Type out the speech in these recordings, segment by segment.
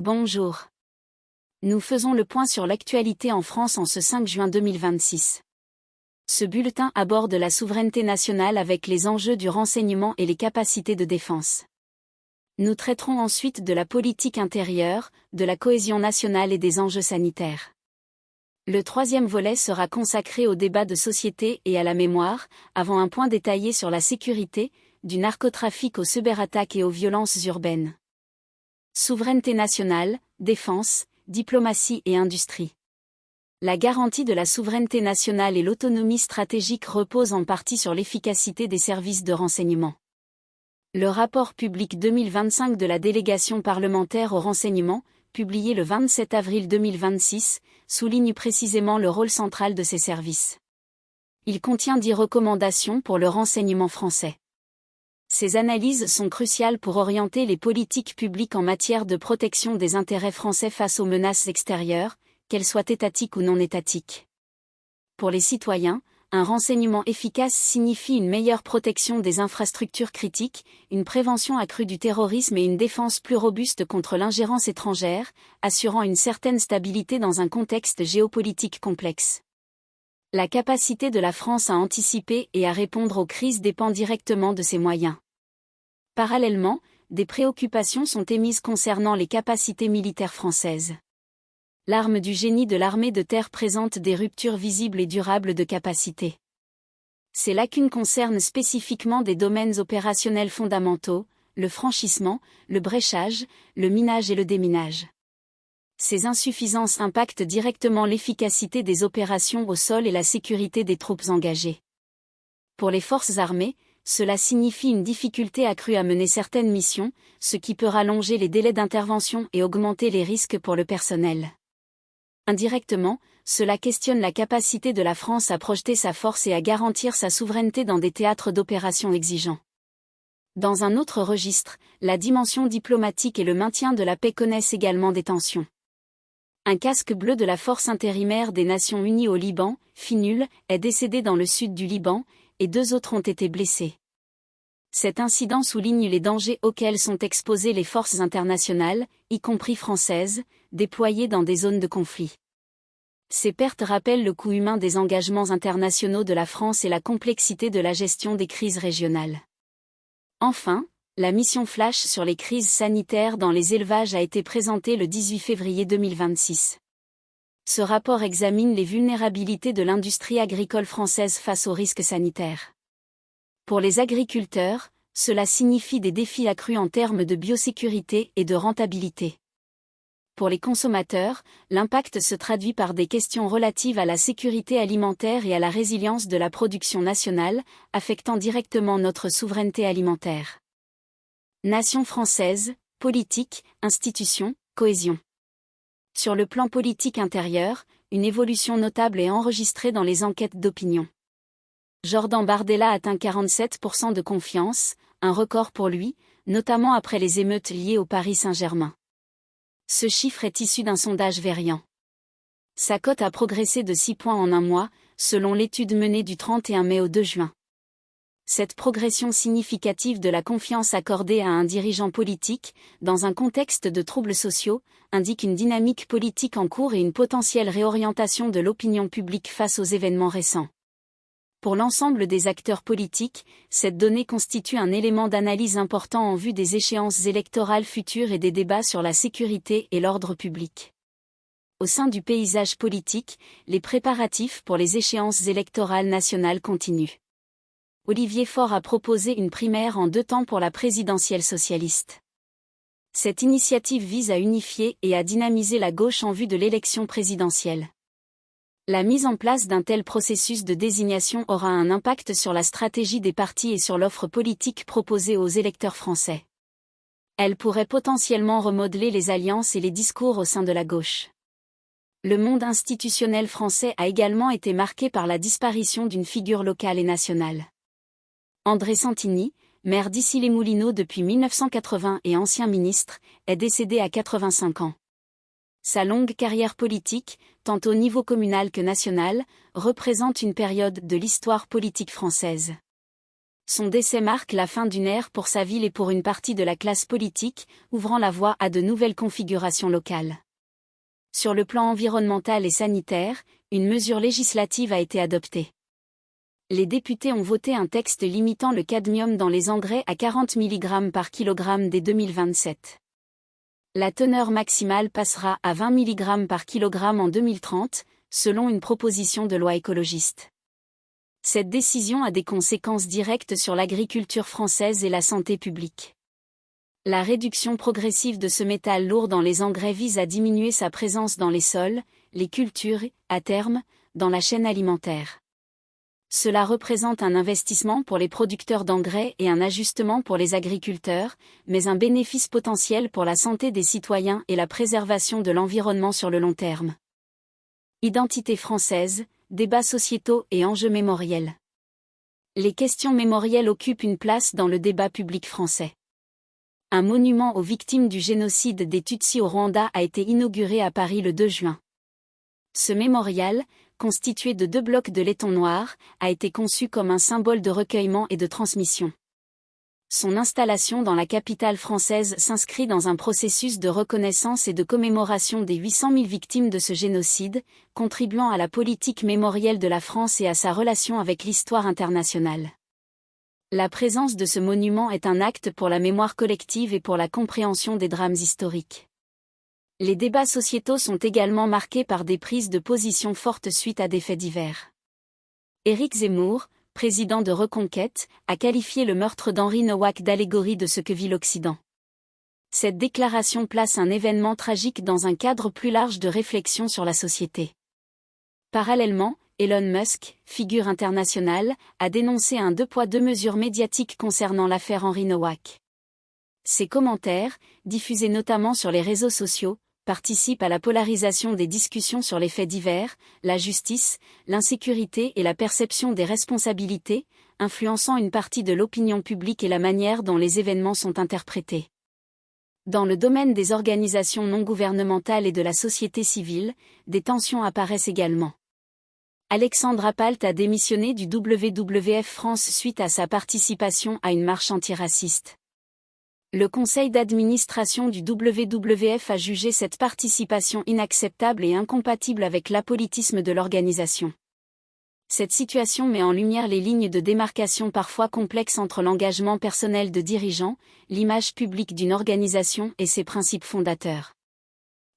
Bonjour. Nous faisons le point sur l'actualité en France en ce 5 juin 2026. Ce bulletin aborde la souveraineté nationale avec les enjeux du renseignement et les capacités de défense. Nous traiterons ensuite de la politique intérieure, de la cohésion nationale et des enjeux sanitaires. Le troisième volet sera consacré au débat de société et à la mémoire, avant un point détaillé sur la sécurité, du narcotrafic aux cyberattaques et aux violences urbaines. Souveraineté nationale, défense, diplomatie et industrie. La garantie de la souveraineté nationale et l'autonomie stratégique reposent en partie sur l'efficacité des services de renseignement. Le rapport public 2025 de la délégation parlementaire au renseignement, publié le 27 avril 2026, souligne précisément le rôle central de ces services. Il contient 10 recommandations pour le renseignement français. Ces analyses sont cruciales pour orienter les politiques publiques en matière de protection des intérêts français face aux menaces extérieures, qu'elles soient étatiques ou non étatiques. Pour les citoyens, un renseignement efficace signifie une meilleure protection des infrastructures critiques, une prévention accrue du terrorisme et une défense plus robuste contre l'ingérence étrangère, assurant une certaine stabilité dans un contexte géopolitique complexe. La capacité de la France à anticiper et à répondre aux crises dépend directement de ses moyens. Parallèlement, des préoccupations sont émises concernant les capacités militaires françaises. L'arme du génie de l'armée de terre présente des ruptures visibles et durables de capacité. Ces lacunes concernent spécifiquement des domaines opérationnels fondamentaux, le franchissement, le bréchage, le minage et le déminage. Ces insuffisances impactent directement l'efficacité des opérations au sol et la sécurité des troupes engagées. Pour les forces armées, cela signifie une difficulté accrue à mener certaines missions, ce qui peut rallonger les délais d'intervention et augmenter les risques pour le personnel. Indirectement, cela questionne la capacité de la France à projeter sa force et à garantir sa souveraineté dans des théâtres d'opérations exigeants. Dans un autre registre, la dimension diplomatique et le maintien de la paix connaissent également des tensions. Un casque bleu de la force intérimaire des Nations Unies au Liban, FINUL, est décédé dans le sud du Liban, et 2 autres ont été blessés. Cet incident souligne les dangers auxquels sont exposées les forces internationales, y compris françaises, déployées dans des zones de conflit. Ces pertes rappellent le coût humain des engagements internationaux de la France et la complexité de la gestion des crises régionales. Enfin, la mission Flash sur les crises sanitaires dans les élevages a été présentée le 18 février 2026. Ce rapport examine les vulnérabilités de l'industrie agricole française face aux risques sanitaires. Pour les agriculteurs, cela signifie des défis accrus en termes de biosécurité et de rentabilité. Pour les consommateurs, l'impact se traduit par des questions relatives à la sécurité alimentaire et à la résilience de la production nationale, affectant directement notre souveraineté alimentaire. Nation française, politique, institutions, cohésion. Sur le plan politique intérieur, une évolution notable est enregistrée dans les enquêtes d'opinion. Jordan Bardella atteint 47% de confiance, un record pour lui, notamment après les émeutes liées au Paris Saint-Germain. Ce chiffre est issu d'un sondage Verian. Sa cote a progressé de 6 points en un mois, selon l'étude menée du 31 mai au 2 juin. Cette progression significative de la confiance accordée à un dirigeant politique, dans un contexte de troubles sociaux, indique une dynamique politique en cours et une potentielle réorientation de l'opinion publique face aux événements récents. Pour l'ensemble des acteurs politiques, cette donnée constitue un élément d'analyse important en vue des échéances électorales futures et des débats sur la sécurité et l'ordre public. Au sein du paysage politique, les préparatifs pour les échéances électorales nationales continuent. Olivier Faure a proposé une primaire en 2 temps pour la présidentielle socialiste. Cette initiative vise à unifier et à dynamiser la gauche en vue de l'élection présidentielle. La mise en place d'un tel processus de désignation aura un impact sur la stratégie des partis et sur l'offre politique proposée aux électeurs français. Elle pourrait potentiellement remodeler les alliances et les discours au sein de la gauche. Le monde institutionnel français a également été marqué par la disparition d'une figure locale et nationale. André Santini, maire d'Issy-les-Moulineaux depuis 1980 et ancien ministre, est décédé à 85 ans. Sa longue carrière politique, tant au niveau communal que national, représente une période de l'histoire politique française. Son décès marque la fin d'une ère pour sa ville et pour une partie de la classe politique, ouvrant la voie à de nouvelles configurations locales. Sur le plan environnemental et sanitaire, une mesure législative a été adoptée. Les députés ont voté un texte limitant le cadmium dans les engrais à 40 mg par kilogramme dès 2027. La teneur maximale passera à 20 mg par kilogramme en 2030, selon une proposition de loi écologiste. Cette décision a des conséquences directes sur l'agriculture française et la santé publique. La réduction progressive de ce métal lourd dans les engrais vise à diminuer sa présence dans les sols, les cultures et, à terme, dans la chaîne alimentaire. Cela représente un investissement pour les producteurs d'engrais et un ajustement pour les agriculteurs, mais un bénéfice potentiel pour la santé des citoyens et la préservation de l'environnement sur le long terme. Identité française, débats sociétaux et enjeux mémoriels. Les questions mémorielles occupent une place dans le débat public français. Un monument aux victimes du génocide des Tutsis au Rwanda a été inauguré à Paris le 2 juin. Ce mémorial, constitué de 2 blocs de laiton noir, a été conçu comme un symbole de recueillement et de transmission. Son installation dans la capitale française s'inscrit dans un processus de reconnaissance et de commémoration des 800 000 victimes de ce génocide, contribuant à la politique mémorielle de la France et à sa relation avec l'histoire internationale. La présence de ce monument est un acte pour la mémoire collective et pour la compréhension des drames historiques. Les débats sociétaux sont également marqués par des prises de position fortes suite à des faits divers. Éric Zemmour, président de Reconquête, a qualifié le meurtre d'Henri Nowak d'allégorie de ce que vit l'Occident. Cette déclaration place un événement tragique dans un cadre plus large de réflexion sur la société. Parallèlement, Elon Musk, figure internationale, a dénoncé un 2 poids 2 mesures médiatique concernant l'affaire Henri Nowak. Ces commentaires, diffusés notamment sur les réseaux sociaux, participent à la polarisation des discussions sur les faits divers, la justice, l'insécurité et la perception des responsabilités, influençant une partie de l'opinion publique et la manière dont les événements sont interprétés. Dans le domaine des organisations non gouvernementales et de la société civile, des tensions apparaissent également. Alexandre Appalt a démissionné du WWF France suite à sa participation à une marche antiraciste. Le conseil d'administration du WWF a jugé cette participation inacceptable et incompatible avec l'apolitisme de l'organisation. Cette situation met en lumière les lignes de démarcation parfois complexes entre l'engagement personnel de dirigeants, l'image publique d'une organisation et ses principes fondateurs.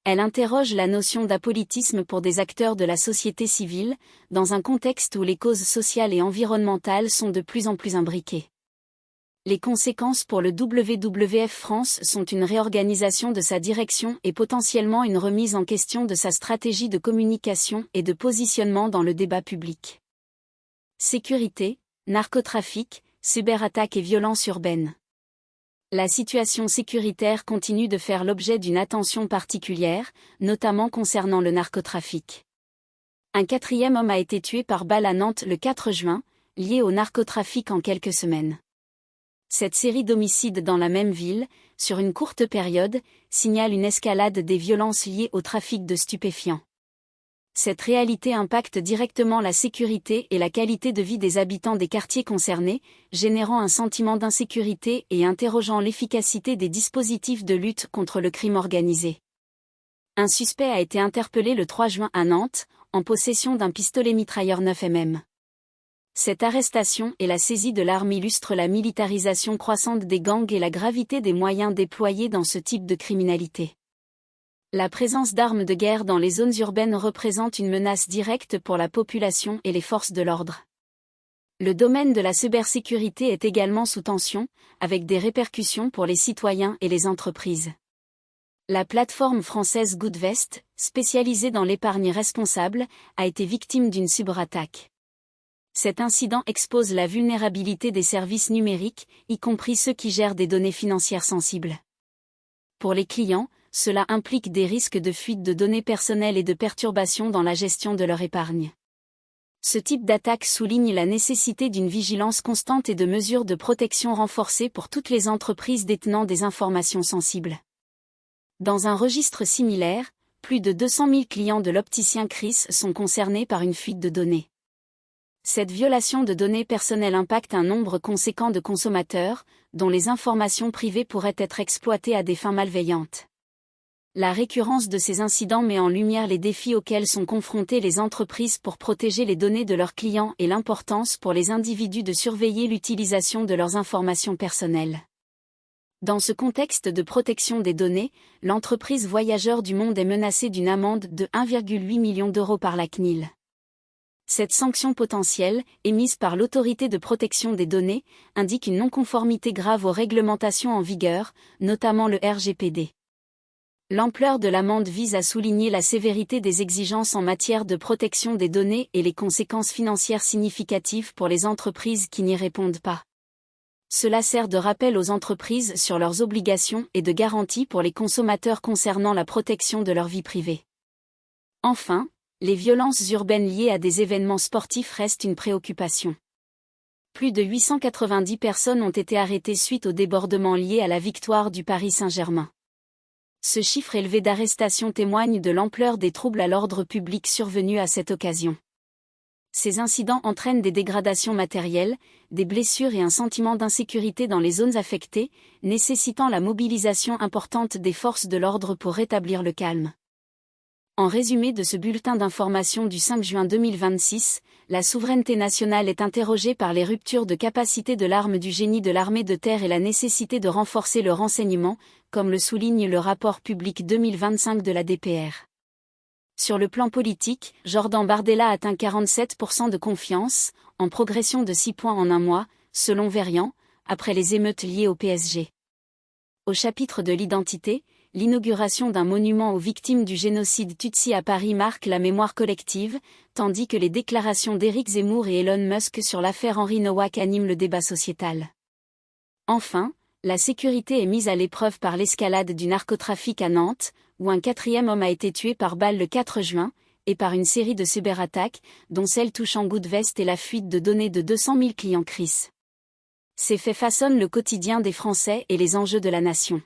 Elle interroge la notion d'apolitisme pour des acteurs de la société civile, dans un contexte où les causes sociales et environnementales sont de plus en plus imbriquées. Les conséquences pour le WWF France sont une réorganisation de sa direction et potentiellement une remise en question de sa stratégie de communication et de positionnement dans le débat public. Sécurité, narcotrafic, cyberattaques et violences urbaines. La situation sécuritaire continue de faire l'objet d'une attention particulière, notamment concernant le narcotrafic. Un 4e homme a été tué par balle à Nantes le 4 juin, lié au narcotrafic en quelques semaines. Cette série d'homicides dans la même ville, sur une courte période, signale une escalade des violences liées au trafic de stupéfiants. Cette réalité impacte directement la sécurité et la qualité de vie des habitants des quartiers concernés, générant un sentiment d'insécurité et interrogeant l'efficacité des dispositifs de lutte contre le crime organisé. Un suspect a été interpellé le 3 juin à Nantes, en possession d'un pistolet mitrailleur 9 mm. Cette arrestation et la saisie de l'arme illustrent la militarisation croissante des gangs et la gravité des moyens déployés dans ce type de criminalité. La présence d'armes de guerre dans les zones urbaines représente une menace directe pour la population et les forces de l'ordre. Le domaine de la cybersécurité est également sous tension, avec des répercussions pour les citoyens et les entreprises. La plateforme française Goodvest, spécialisée dans l'épargne responsable, a été victime d'une cyberattaque. Cet incident expose la vulnérabilité des services numériques, y compris ceux qui gèrent des données financières sensibles. Pour les clients, cela implique des risques de fuite de données personnelles et de perturbations dans la gestion de leur épargne. Ce type d'attaque souligne la nécessité d'une vigilance constante et de mesures de protection renforcées pour toutes les entreprises détenant des informations sensibles. Dans un registre similaire, plus de 200 000 clients de l'opticien Chris sont concernés par une fuite de données. Cette violation de données personnelles impacte un nombre conséquent de consommateurs, dont les informations privées pourraient être exploitées à des fins malveillantes. La récurrence de ces incidents met en lumière les défis auxquels sont confrontées les entreprises pour protéger les données de leurs clients et l'importance pour les individus de surveiller l'utilisation de leurs informations personnelles. Dans ce contexte de protection des données, l'entreprise Voyageurs du Monde est menacée d'une amende de 1,8 million d'euros par la CNIL. Cette sanction potentielle, émise par l'Autorité de protection des données, indique une non-conformité grave aux réglementations en vigueur, notamment le RGPD. L'ampleur de l'amende vise à souligner la sévérité des exigences en matière de protection des données et les conséquences financières significatives pour les entreprises qui n'y répondent pas. Cela sert de rappel aux entreprises sur leurs obligations et de garantie pour les consommateurs concernant la protection de leur vie privée. Enfin, les violences urbaines liées à des événements sportifs restent une préoccupation. Plus de 890 personnes ont été arrêtées suite aux débordements liés à la victoire du Paris Saint-Germain. Ce chiffre élevé d'arrestations témoigne de l'ampleur des troubles à l'ordre public survenus à cette occasion. Ces incidents entraînent des dégradations matérielles, des blessures et un sentiment d'insécurité dans les zones affectées, nécessitant la mobilisation importante des forces de l'ordre pour rétablir le calme. En résumé de ce bulletin d'information du 5 juin 2026, la souveraineté nationale est interrogée par les ruptures de capacité de l'arme du génie de l'armée de terre et la nécessité de renforcer le renseignement, comme le souligne le rapport public 2025 de la DPR. Sur le plan politique, Jordan Bardella atteint 47% de confiance, en progression de 6 points en un mois, selon Verian, après les émeutes liées au PSG. Au chapitre de l'identité, l'inauguration d'un monument aux victimes du génocide Tutsi à Paris marque la mémoire collective, tandis que les déclarations d'Éric Zemmour et Elon Musk sur l'affaire Henri Nowak animent le débat sociétal. Enfin, la sécurité est mise à l'épreuve par l'escalade du narcotrafic à Nantes, où un 4e homme a été tué par balle le 4 juin, et par une série de cyberattaques, dont celle touchant Goodvest et la fuite de données de 200 000 clients CRIS. Ces faits façonnent le quotidien des Français et les enjeux de la nation.